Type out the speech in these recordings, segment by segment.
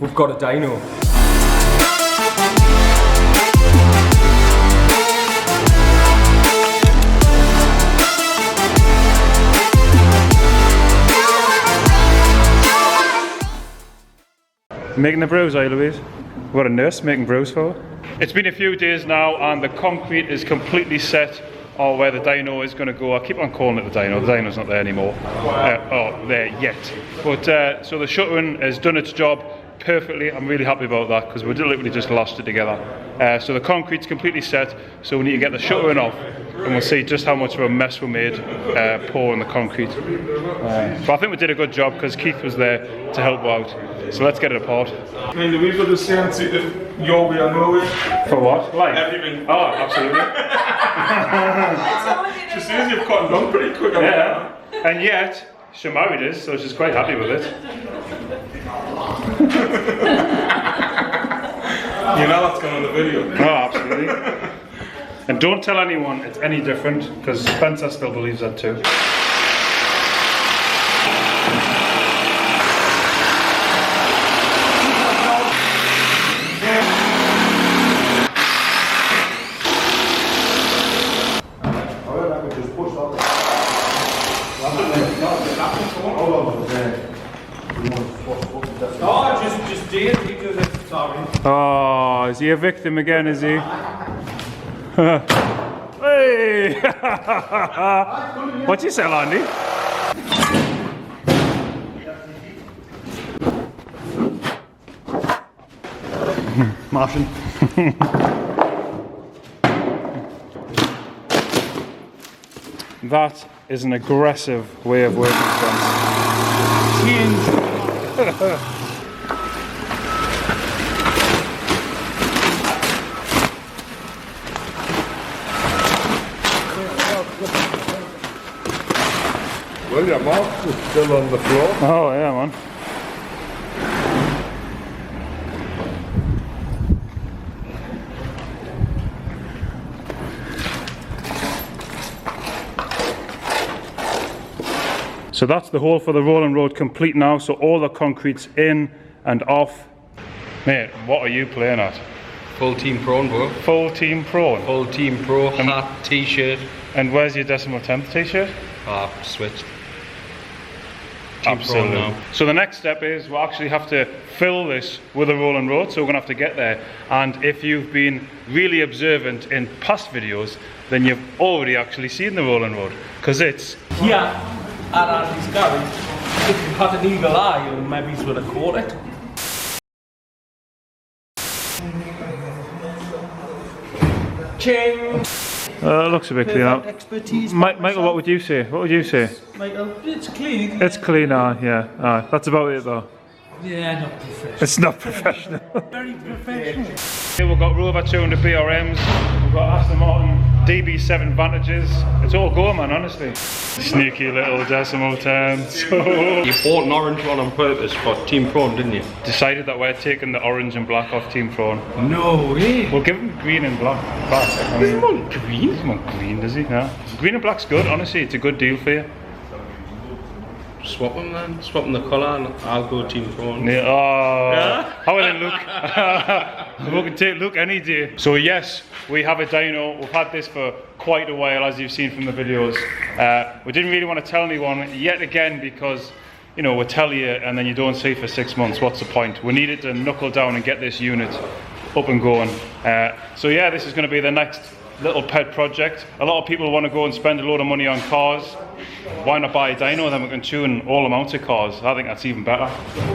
we've got a dyno. Making the brews, are you, Louise? What a nurse making brews for. It's been a few days now and the concrete is completely set on where the dyno is going to go. I keep on calling it the dyno. The dyno's not there anymore. Or there yet. But so the shuttering has done its job perfectly. I'm really happy about that because we literally just lost it together. So the concrete's completely set. So we need to get the shuttering off and we'll see just how much of a mess we made pouring the concrete. But I think we did a good job because Keith was there to help out. So let's get it apart. Kind of, we've got the same seat that your way or no way. For what? Like? Everything. Oh, absolutely. She says you've cut down pretty quick. Yeah. And yet, she married us, so she's quite happy with it. You know that's going on the video. Oh, absolutely. And don't tell anyone it's any different, because Spencer still believes that too. Oh, is he a victim again, is he? Hey! What you sell, Andy? Martian. That is an aggressive way of working, Change. Well, your mouth is still on the floor. Oh yeah, man. So that's the hole for the rolling road complete now. So all the concrete's in and off. Mate, what are you playing at? Full team prawn, bro. Full team prawn. Full team pro, hat, t-shirt. And where's your decimal 10th t-shirt? Switched. Absolutely. Now. So the next step is we'll actually have to fill this with a rolling road, so we're going to have to get there. And if you've been really observant in past videos, then you've already actually seen the rolling road, because it's here at Andy's garage. If you had an eagle eye, you maybe would have caught it. Ching! looks a bit clean out. Expertise. Michael, what would you say? What would you say? Michael, it's clean. It's clean, yeah. That's about it though. Yeah, not professional. It's not professional. Very professional. Here we've got Rover 200 BRMs, we've got Aston Martin DB7 Vantages. It's all go, man, honestly. Sneaky little decimal terms. You bought an orange one on purpose for Team Prawn, didn't you? Decided that we're taking the orange and black off Team Prawn. No way. We'll give him green and black. Doesn't want green? Doesn't want green, does he? No. Green and black's good, honestly. It's a good deal for you. Swap them then. Swap them the colour and I'll go Team Prawn. Yeah, oh, how will it look? We can take look any day. So yes, we have a dyno. We've had this for quite a while, as you've seen from the videos. We didn't really want to tell anyone yet again because, you know, we'll tell you and then you don't see for 6 months. What's the point? We needed to knuckle down and get this unit up and going. So yeah, this is going to be the next little pet project. A lot of people want to go and spend a load of money on cars. Why not buy a dyno, then we can tune all amounts of cars. I think that's even better.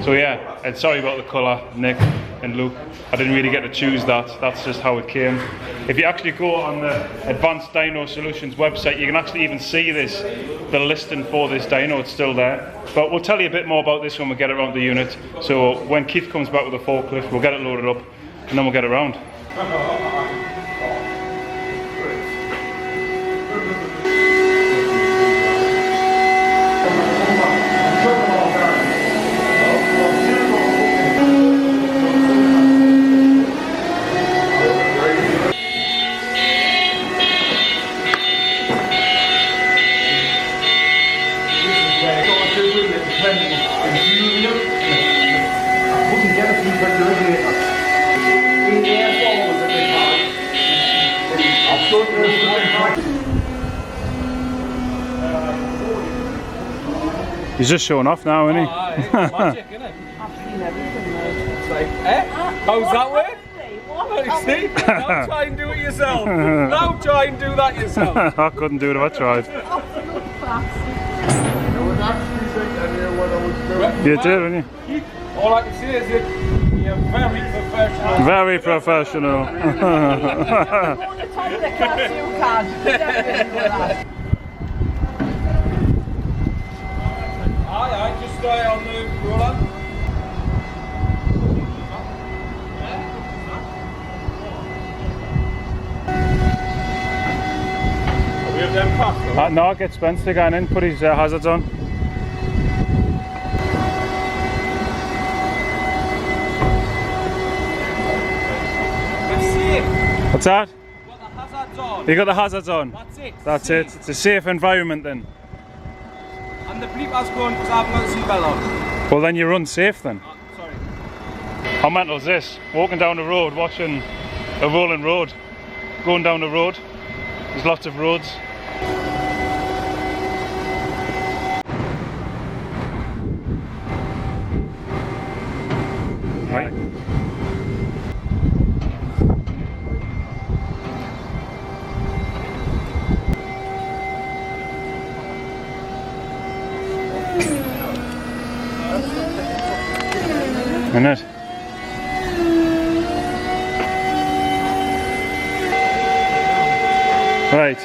So yeah, and sorry about the colour, Nick and Luke. I didn't really get to choose that. That's just how it came. If you actually go on the Advanced Dyno Solutions website, you can actually even see this, the listing for this dyno, it's still there. But we'll tell you a bit more about this when we get it around the unit. So when Keith comes back with a forklift, we'll get it loaded up and then we'll get it around. He's just showing off now, isn't he? It's magic, isn't it? I've seen everything, mate. It's like, how's that work? You see? Now try and do it yourself. Now try and do that yourself. I couldn't do it if I tried. You did, didn't you? All I can say is that you're very professional. Very professional. Aye, just stay on the roller. We have them past, No, get Spence to go in, put his hazards on. What's that? Got the hazards on. You got the hazards on? That's it. That's it. It's a safe environment then. And the bleeper's going because I haven't got the seatbelt on. Well then you're unsafe then. Sorry. How mental is this? Walking down the road, watching a rolling road. Going down the road. There's lots of roads. Right. Isn't it? Right.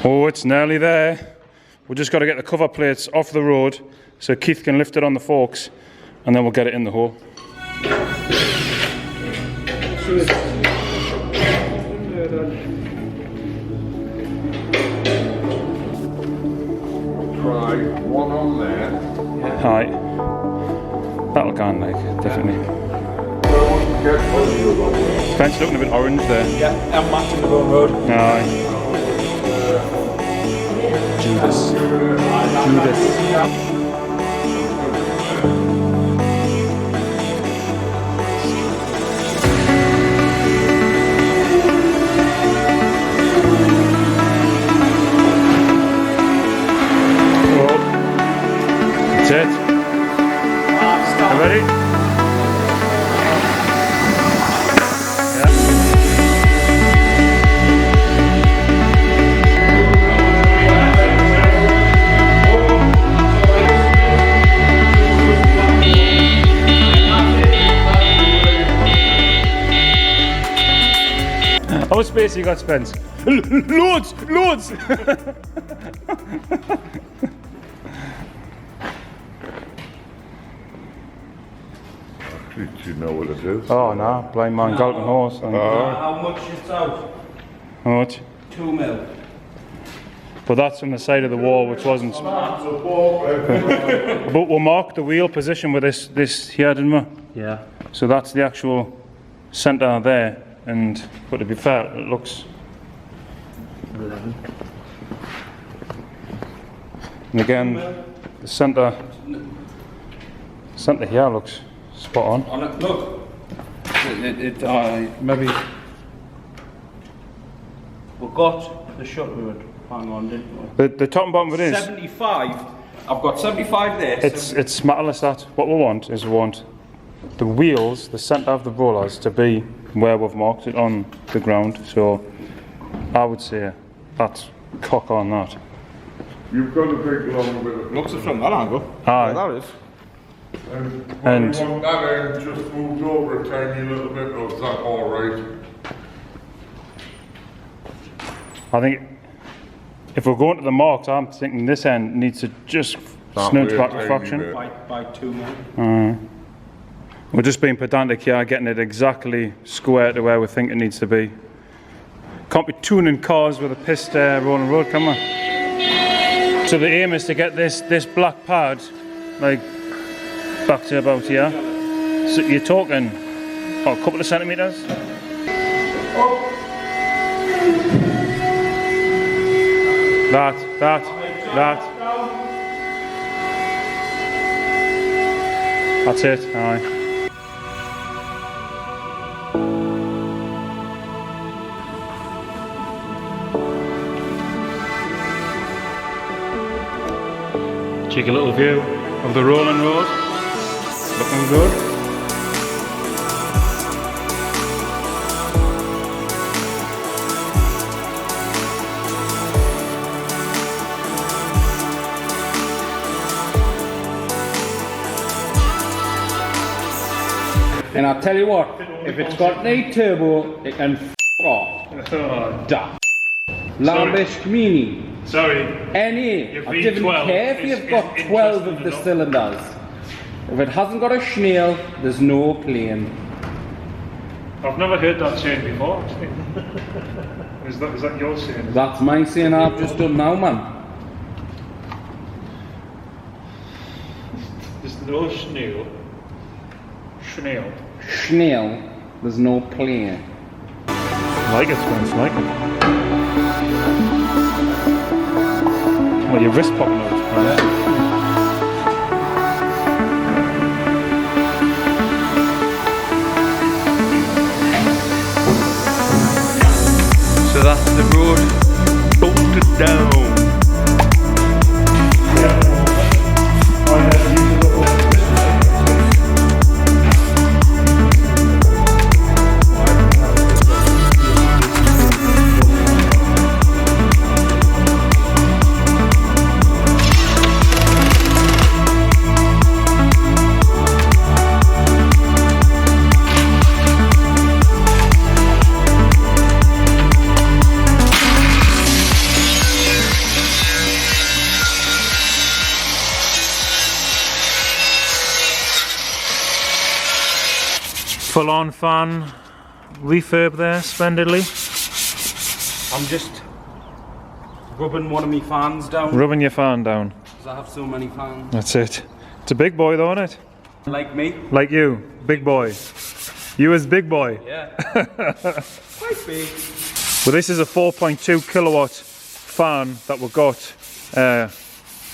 Oh, it's nearly there. We've just got to get the cover plates off the road so Keith can lift it on the forks and then we'll get it in the hole. Try one on there. Aye. That'll go on, like, definitely. Fence looking a bit orange there. Yeah, I'm matching the road. Aye. Judas. That's it. You ready? Yeah. How much space you got, Spence? Loads! Loads! Do you know what it is? Oh no, blind man galloping horse. How much is out? How much? 2 mil. But that's from the side of the wall, which wasn't. But we'll mark the wheel position with this here, didn't we? Yeah. So that's the actual centre there. And but to be fair, it looks. 11. And again, the centre here looks spot on. On it, look. Maybe. We got the shot we would hang on, didn't we? The top and bottom of it is. 75. I've got 75 there. It's matterless that. What we want is the wheels, the centre of the rollers, to be where we've marked it on the ground. So I would say that's cock on that. You've got a big long bit of... Looks it from that angle. Aye. That is. And you want that end just moved over a tiny little bit, or is that alright? I think if we're going to the marks, I'm thinking this end needs to just snooze back a fraction. By 2 mil. We're just being pedantic here, getting it exactly square to where we think it needs to be. Can't be tuning cars with a pissed rolling road, can we? So the aim is to get this black pad, like, back to about here. So you're talking, a couple of centimetres? That. That's it, aye. Cheeky little view of the rolling road. Looking good. And I'll tell you what, if it's got no turbo, it can f off. Da. Lambish Comini. Sorry. Any. You've I been don't 12. care if you've got It's 12 of interesting the enough. cylinders. If it hasn't got a schneel, there's no plane. I've never heard that saying before, actually. Is that your saying? That's my saying I've just done now, man. There's no schneel. Schneel. Schneel, there's no plane. Like it, Spence, like it. Well, your wrist popping out. Right? So that's the road bolted down. Full on fan refurb there, splendidly. I'm just rubbing one of my fans down Rubbing your fan down. because I have so many fans. That's it. It's a big boy though, isn't it? Like me. Like you, big boy. You as big boy. Yeah. Quite big. Well, this is a 4.2 kilowatt fan that we got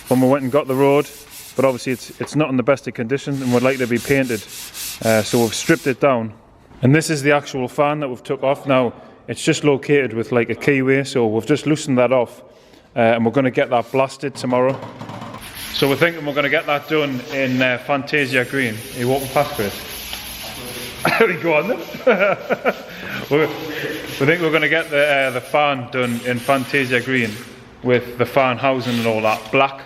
when we went and got the road, but obviously it's not in the best of condition and would like to be painted. So we've stripped it down, and this is the actual fan that we've took off. Now it's just located with like a keyway, so we've just loosened that off, and we're going to get that blasted tomorrow. So we're thinking we're going to get that done in Fantasia Green. Are you walking past it? Go on then. we think we're going to get the fan done in Fantasia Green with the fan housing and all that black,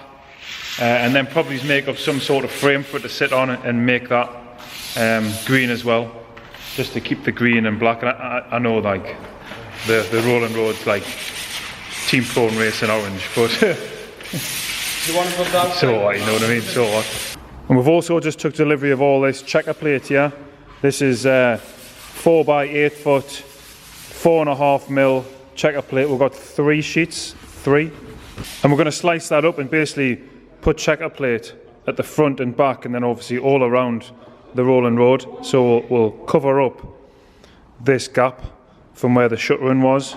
and then probably make up some sort of frame for it to sit on and make that green as well, just to keep the green and black. And I know like the rolling road's like Team Pro and Racing Orange, but You want to put that? so what, you know what I mean, so what. And we've also just took delivery of all this checker plate here. This is 4 by 8 foot, 4.5 mil checker plate. We've got 3 sheets, 3. And we're going to slice that up and basically put checker plate at the front and back, and then obviously all around the rolling road. So we'll cover up this gap from where the shuttering was.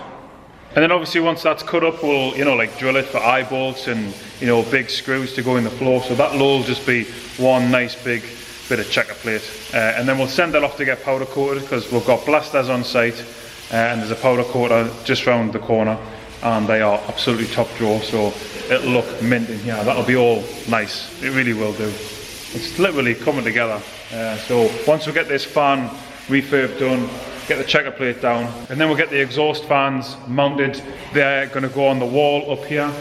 And then obviously once that's cut up, we'll, you know, like drill it for eye bolts and, you know, big screws to go in the floor. So that will just be one nice big bit of checker plate. And then we'll send that off to get powder coated, because we've got blasters on site, and there's a powder coater just round the corner, and they are absolutely top drawer, so it'll look mint in here. That'll be all nice, it really will do. It's literally coming together. So once we get this fan refurb done, get the checker plate down, and then we'll get the exhaust fans mounted. They're going to go on the wall up here,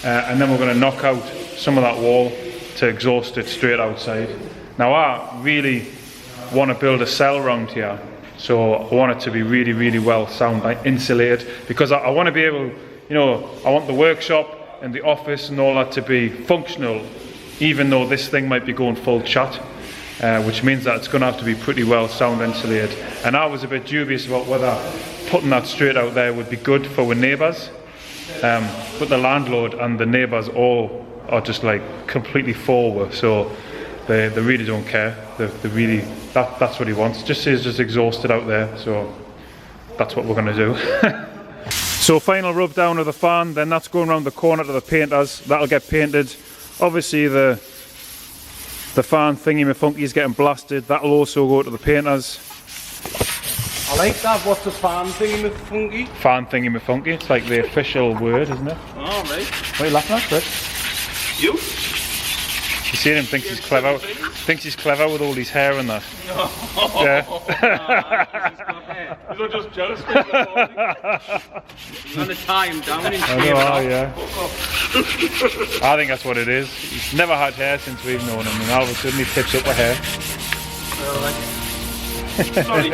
and then we're going to knock out some of that wall to exhaust it straight outside. Now I really want to build a cell around here, so I want it to be really, really well sound insulated, because I want to be able, you know, I want the workshop and the office and all that to be functional, even though this thing might be going full chat, which means that it's going to have to be pretty well sound insulated. And I was a bit dubious about whether putting that straight out there would be good for our neighbours, but the landlord and the neighbours all are just like completely forward, so they really don't care. They really, that's what he wants. Just says just exhausted out there, so that's what we're going to do. So final rub down of the fan, then that's going around the corner to the painters. That'll get painted. Obviously the fan thingy-my-funky is getting blasted. That'll also go to the painters. I like that. What's the fan thingy-my-funky? Fan thingy-my-funky. It's like the official word, isn't it? Oh, right. What are you laughing at, Chris? You? You see him, thinks he's clever. Thinks he's clever with all his hair and that. Yeah. He's not just jealous. He's going to tie him down and I know, yeah. I think that's what it is. He's never had hair since we've known him, and all of a sudden he picks up a hair. Sorry.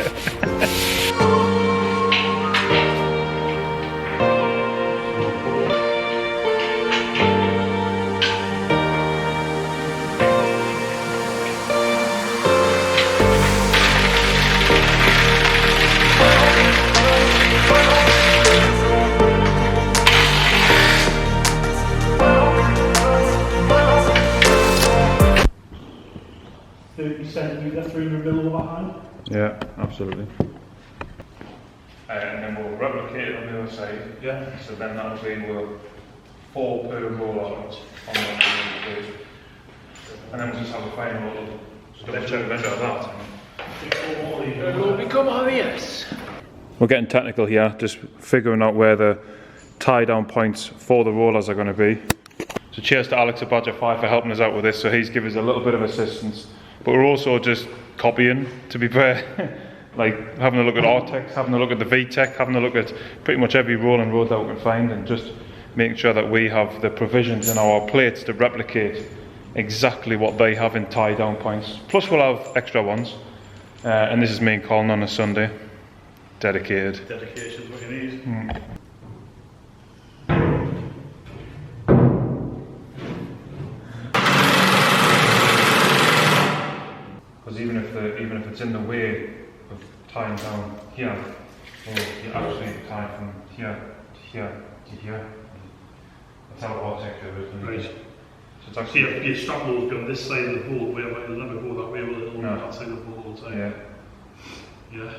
Yeah, absolutely. And then we'll replicate it on the other side. Yeah. So then that'll be we'll 4 per roll on the plate. And then we'll just have a final little measure of that. It will become obvious. We're getting technical here, just figuring out where the tie down points for the rollers are going to be. So cheers to Alex at Badger 5 for helping us out with this. So he's given us a little bit of assistance, but we're also just copying, to be fair. Like having a look at R-Tex, having a look at the V-Tech, having a look at pretty much every rolling road that we can find, and just making sure that we have the provisions in our plates to replicate exactly what they have in tie down points. Plus we'll have extra ones. And this is me and Colin on a Sunday. Dedicated. Dedication's what you need. Because even if it's in the way of tying down here, well, you actually tie from here to here to here. That's how architecture is. Right. So it's So actually your strap will be on this side of the bolt, where it'll never go that way, will it? It'll No. on that side of the bolt all the time. yeah. Yeah.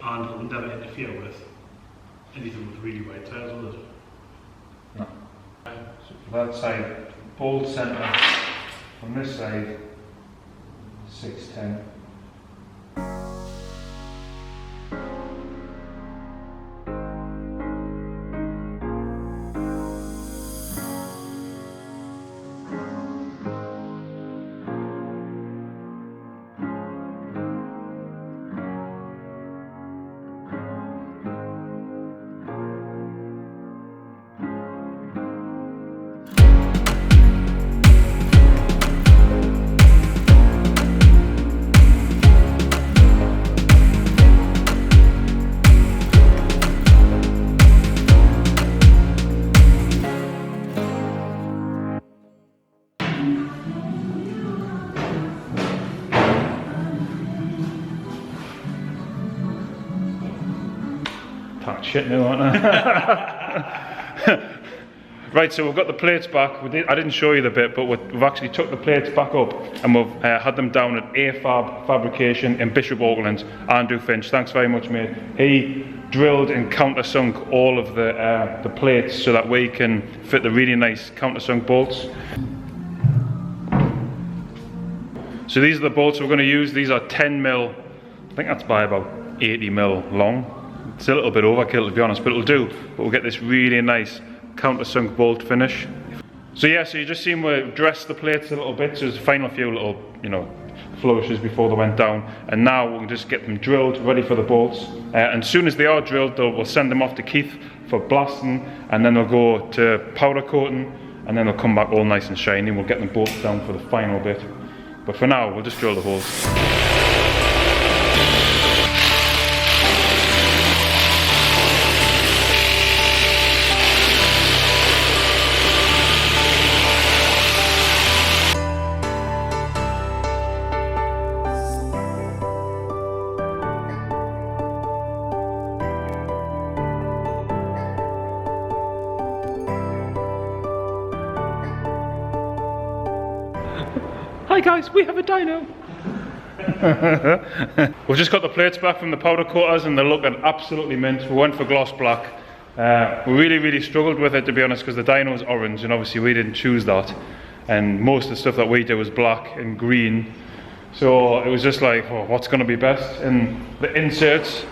And it'll never interfere with anything with really wide tires, will it? No. So for that side, bolt centre from this side, 610. Talk shit now, aren't I? Right, so we've got the plates back. I didn't show you the bit, but we've actually took the plates back up and we've had them down at AFab Fabrication in Bishop Auckland. Andrew Finch, thanks very much, mate. He drilled and countersunk all of the plates so that we can fit the really nice countersunk bolts. So these are the bolts we're going to use. These are 10mm. I think that's by about 80mm long. It's a little bit overkill, to be honest, but it'll do. But we'll get this really nice countersunk bolt finish. So yeah, so you just seen we dressed the plates a little bit, so there's a final few little, flourishes before they went down, and now we'll just get them drilled, ready for the bolts. And as soon as they are drilled, we'll send them off to Keith for blasting, and then they'll go to powder coating, and then they'll come back all nice and shiny. We'll get them bolted down for the final bit. But for now, we'll just drill the holes. Hi guys, we have a dyno. We've just got the plates back from the powder coaters and they're looking absolutely mint. We went for gloss black. We really struggled with it, to be honest, because the dyno's orange and obviously we didn't choose that. And most of the stuff that we did was black and green. So it was just like, oh, what's going to be best? And the inserts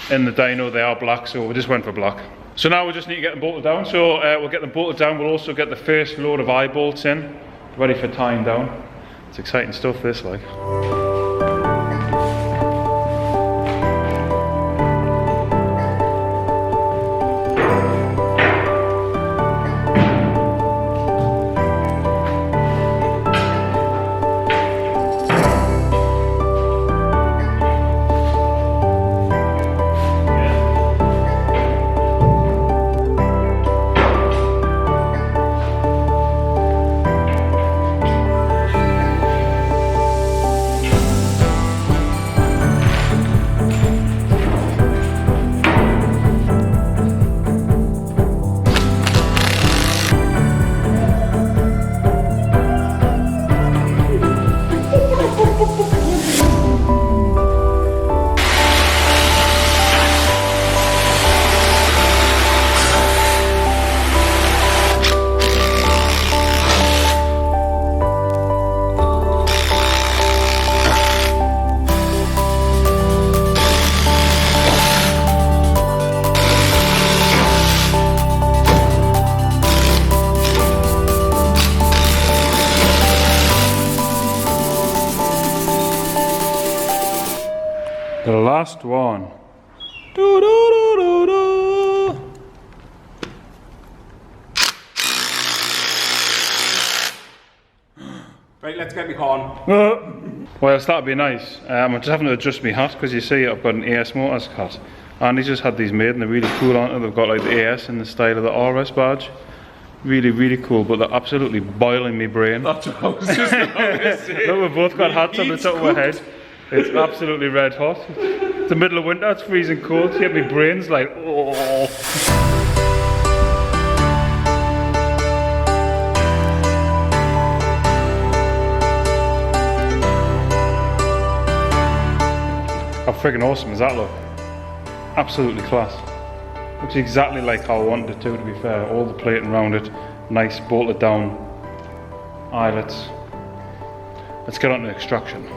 in the dyno, they are black, so we just went for black. So now we just need to get them bolted down. So we'll get them bolted down. We'll also get the first load of eye bolts in, ready for tying down. It's exciting stuff, this, like. The last one. Do, do, do, do, do. Right, let's get me corn. Well, that'd be nice. I'm just having to adjust my hat because you see I've got an AS Motors hat. And he's just had these made and they're really cool, aren't they? They've got like the AS in the style of the RS badge. Really cool, but they're absolutely boiling me brain. That's what I was just gonna say. Look, we've both got hats on the top of our head. It's absolutely red hot. It's the middle of winter, it's freezing cold. Yet my brain's like, oh. How friggin' awesome does that look? Absolutely class. Looks exactly like how I wanted it to be fair. All the plating around it, nice bolted down eyelets. Let's get on to extraction.